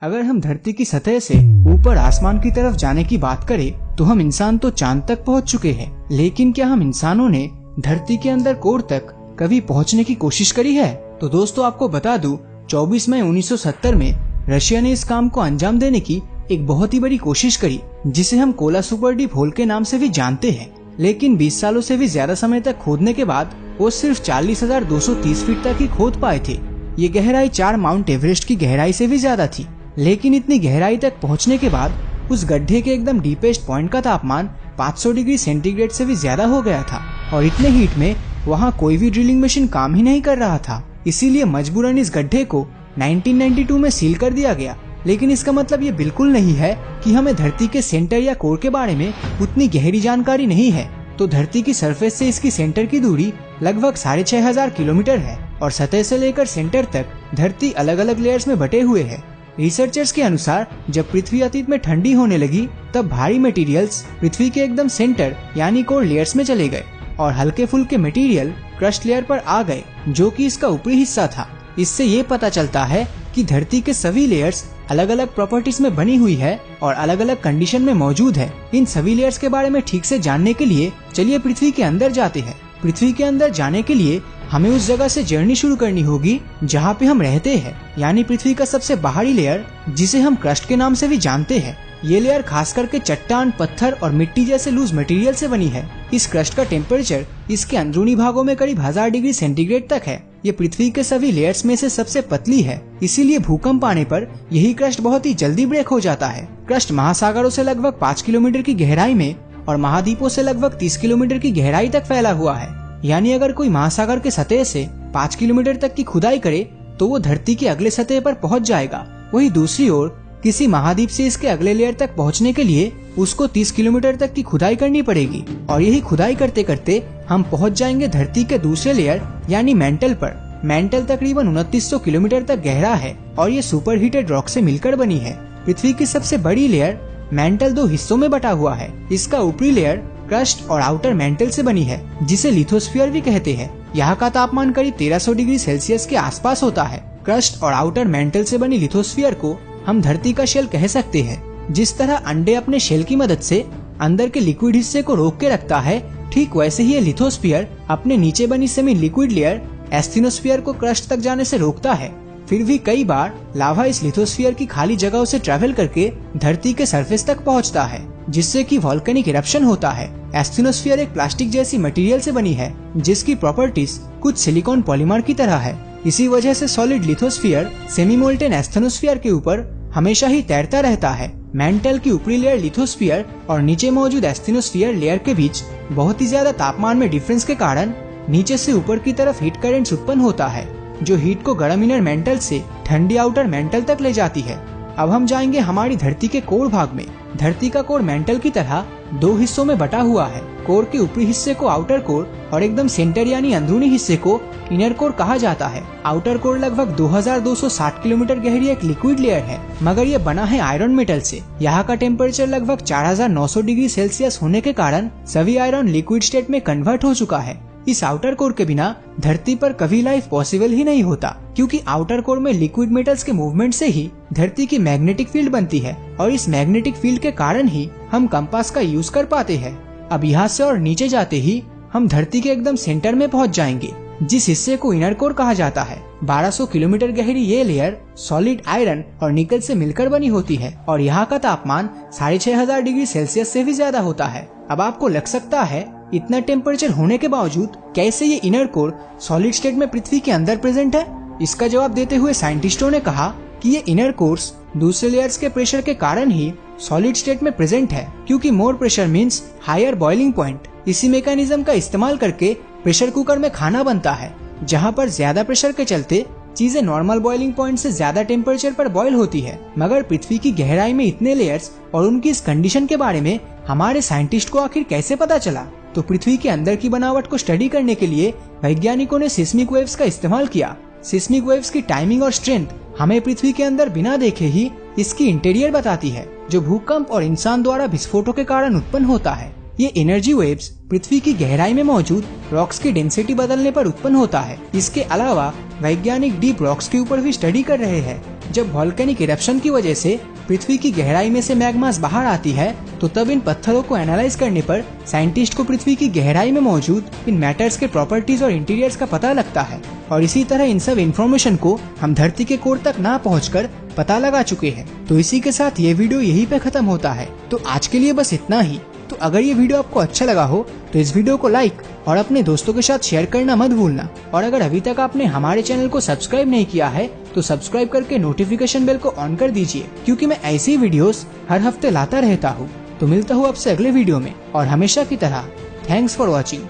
अगर हम धरती की सतह से ऊपर आसमान की तरफ जाने की बात करें तो हम इंसान तो चांद तक पहुंच चुके हैं, लेकिन क्या हम इंसानों ने धरती के अंदर कोर तक कभी पहुंचने की कोशिश करी है? तो दोस्तों आपको बता दूं, 24 मई 1970 में रशिया ने इस काम को अंजाम देने की एक बहुत ही बड़ी कोशिश करी, जिसे हम कोला सुपर डीप होल के नाम से भी जानते हैं। लेकिन 20 सालों से भी ज्यादा समय तक खोदने के बाद वो सिर्फ 40,230 फीट तक ही खोद पाए थे। ये गहराई 4 माउंट एवरेस्ट की गहराई से भी ज्यादा थी। लेकिन इतनी गहराई तक पहुंचने के बाद उस गड्ढे के एकदम डीपेस्ट पॉइंट का तापमान 500 डिग्री सेंटीग्रेड से भी ज्यादा हो गया था और इतने हीट में वहाँ कोई भी ड्रिलिंग मशीन काम ही नहीं कर रहा था। इसीलिए मजबूरन इस गड्ढे को 1992 में सील कर दिया गया। लेकिन इसका मतलब ये बिल्कुल नहीं है कि हमें धरती के सेंटर या कोर के बारे में उतनी गहरी जानकारी नहीं है। तो धरती की सरफेस से इसकी सेंटर की दूरी लगभग 6500 किलोमीटर है और सतह से लेकर सेंटर तक धरती अलग अलग लेयर्स में बटे हुए है। रिसर्चर्स के अनुसार जब पृथ्वी अतीत में ठंडी होने लगी तब भारी मटेरियल्स पृथ्वी के एकदम सेंटर यानी कोर लेयर्स में चले गए और हल्के फुल्के मटेरियल क्रस्ट लेयर पर आ गए, जो कि इसका ऊपरी हिस्सा था। इससे ये पता चलता है कि धरती के सभी लेयर्स अलग अलग प्रॉपर्टीज में बनी हुई है और अलग अलग कंडीशन में मौजूद है। इन सभी लेयर्स के बारे में ठीक से जानने के लिए चलिए पृथ्वी के अंदर जाते हैं। पृथ्वी के अंदर जाने के लिए हमें उस जगह से जर्नी शुरू करनी होगी जहाँ पे हम रहते हैं, यानी पृथ्वी का सबसे बाहरी लेयर, जिसे हम क्रस्ट के नाम से भी जानते हैं। ये लेयर खास करके चट्टान, पत्थर और मिट्टी जैसे लूज मटेरियल से बनी है। इस क्रस्ट का टेम्परेचर इसके अंदरूनी भागों में करीब 1000 डिग्री सेंटीग्रेड तक है। ये पृथ्वी के सभी लेयर्स में से सबसे पतली है, इसीलिए भूकंप आने पर यही क्रस्ट बहुत ही जल्दी ब्रेक हो जाता है। क्रस्ट महासागरों से लगभग 5 किलोमीटर की गहराई में और महाद्वीपों से लगभग 30 किलोमीटर की गहराई तक फैला हुआ है। यानी अगर कोई महासागर के सतह से 5 किलोमीटर तक की खुदाई करे तो वो धरती के अगले सतह पर पहुंच जाएगा। वही दूसरी ओर किसी महाद्वीप से इसके अगले लेयर तक पहुंचने के लिए उसको 30 किलोमीटर तक की खुदाई करनी पड़ेगी और यही खुदाई करते करते हम पहुंच जाएंगे धरती के दूसरे लेयर यानी मेंटल पर। मेंटल तकरीबन 2900 किलोमीटर तक गहरा है और ये सुपर हीटेड रॉक से मिलकर बनी है। पृथ्वी की सबसे बड़ी लेयर मेंटल 2 हिस्सों में बटा हुआ है। इसका ऊपरी लेयर क्रस्ट और आउटर मेंटल से बनी है, जिसे लिथोस्फीयर भी कहते हैं। यहाँ का तापमान करीब 1300 डिग्री सेल्सियस के आसपास होता है। क्रस्ट और आउटर मेंटल से बनी लिथोस्फीयर को हम धरती का शेल कह सकते हैं। जिस तरह अंडे अपने शेल की मदद से अंदर के लिक्विड हिस्से को रोक के रखता है, ठीक वैसे ही ये लिथोस्फीयर अपने नीचे बनी सेमी लिक्विड लेयर एस्थिनोस्फीयर को क्रस्ट तक जाने से रोकता है। फिर भी कई बार लावा इस लिथोस्फीयर की खाली जगहों से ट्रेवल करके धरती के सरफेस तक पहुंचता है, जिससे कि वोल्केनिक इरप्शन होता है। एस्थिनोस्फीयर एक प्लास्टिक जैसी मटेरियल से बनी है, जिसकी प्रॉपर्टीज कुछ सिलिकॉन पॉलीमर की तरह है। इसी वजह से solid lithosphere semi molten asthenosphere के ऊपर हमेशा ही तैरता रहता है। मेंटल की ऊपरी लेयर लिथोस्फीयर और नीचे मौजूद एस्थेनोस्फीयर लेयर के बीच बहुत ही ज्यादा तापमान में डिफरेंस के कारण नीचे से ऊपर की तरफ हीट करंट्स उत्पन्न होता है, जो हीट को गर्म इनर मेंटल से ठंडी आउटर मेंटल तक ले जाती है। अब हम जाएंगे हमारी धरती के कोर भाग में। धरती का कोर मेंटल की तरह 2 हिस्सों में बटा हुआ है। कोर के ऊपरी हिस्से को आउटर कोर और एकदम सेंटर यानी अंदरूनी हिस्से को इनर कोर कहा जाता है। आउटर कोर लगभग 2260 किलोमीटर गहरी एक लिक्विड लेयर है, मगर ये बना है आयरन मेटल से। यहाँ का टेम्परेचर लगभग 4900 डिग्री सेल्सियस होने के कारण सभी आयरन लिक्विड स्टेट में कन्वर्ट हो चुका है। इस आउटर कोर के बिना धरती पर कभी लाइफ पॉसिबल ही नहीं होता, क्योंकि आउटर कोर में लिक्विड मेटल्स के मूवमेंट से ही धरती की मैग्नेटिक फील्ड बनती है और इस मैग्नेटिक फील्ड के कारण ही हम कंपास का यूज कर पाते हैं। अब यहाँ से और नीचे जाते ही हम धरती के एकदम सेंटर में पहुँच जाएंगे, जिस हिस्से को इनर कोर कहा जाता है। 1200 किलोमीटर गहरी ये लेयर सॉलिड आयरन और निकल से मिलकर बनी होती है और यहाँ का तापमान 6500 डिग्री सेल्सियस से भी ज्यादा होता है। अब आपको लग सकता है इतना टेम्परेचर होने के बावजूद कैसे ये इनर कोर सॉलिड स्टेट में पृथ्वी के अंदर प्रेजेंट है। इसका जवाब देते हुए साइंटिस्टों ने कहा कि ये इनर कोर्स दूसरे लेयर्स के प्रेशर के कारण ही सॉलिड स्टेट में प्रेजेंट है, क्योंकि more pressure means higher boiling point. इसी मैकेनिज्म का इस्तेमाल करके प्रेशर कुकर में खाना बनता है, जहाँ पर ज्यादा प्रेशर के चलते चीजें नॉर्मल बॉइलिंग पॉइंट से ज्यादा टेम्परेचर पर बॉयल होती है। मगर पृथ्वी की गहराई में इतने लेयर्स और उनकी इस कंडीशन के बारे में हमारे साइंटिस्ट को आखिर कैसे पता चला? तो पृथ्वी के अंदर की बनावट को स्टडी करने के लिए वैज्ञानिकों ने सिस्मिक वेव्स का इस्तेमाल किया। सिस्मिक वेव्स की टाइमिंग और स्ट्रेंथ हमें पृथ्वी के अंदर बिना देखे ही इसकी इंटीरियर बताती है, जो भूकंप और इंसान द्वारा विस्फोटों के कारण उत्पन्न होता है। ये एनर्जी वेव्स पृथ्वी की गहराई में मौजूद रॉक्स की डेंसिटी बदलने पर उत्पन्न होता है। इसके अलावा वैज्ञानिक डीप रॉक्स के ऊपर भी स्टडी कर रहे हैं जब वॉल्केनिक इरप्शन की वजह से पृथ्वी की गहराई में से मैग्मास बाहर आती है तो तब इन पत्थरों को एनालाइज करने पर साइंटिस्ट को पृथ्वी की गहराई में मौजूद इन मैटर्स के प्रॉपर्टीज और इंटीरियर्स का पता लगता है। और इसी तरह इन सब इन्फॉर्मेशन को हम धरती के कोर तक ना पहुंचकर पता लगा चुके हैं। तो इसी के साथ ये वीडियो यहीं पे खत्म होता है। तो आज के लिए बस इतना ही। तो अगर ये वीडियो आपको अच्छा लगा हो तो इस वीडियो को लाइक और अपने दोस्तों के साथ शेयर करना मत भूलना। और अगर अभी तक आपने हमारे चैनल को सब्सक्राइब नहीं किया है तो सब्सक्राइब करके नोटिफिकेशन बेल को ऑन कर दीजिए, क्योंकि मैं ऐसी वीडियोस हर हफ्ते लाता रहता हूँ। तो मिलता हूँ आपसे अगले वीडियो में, और हमेशा की तरह थैंक्स फॉर वॉचिंग।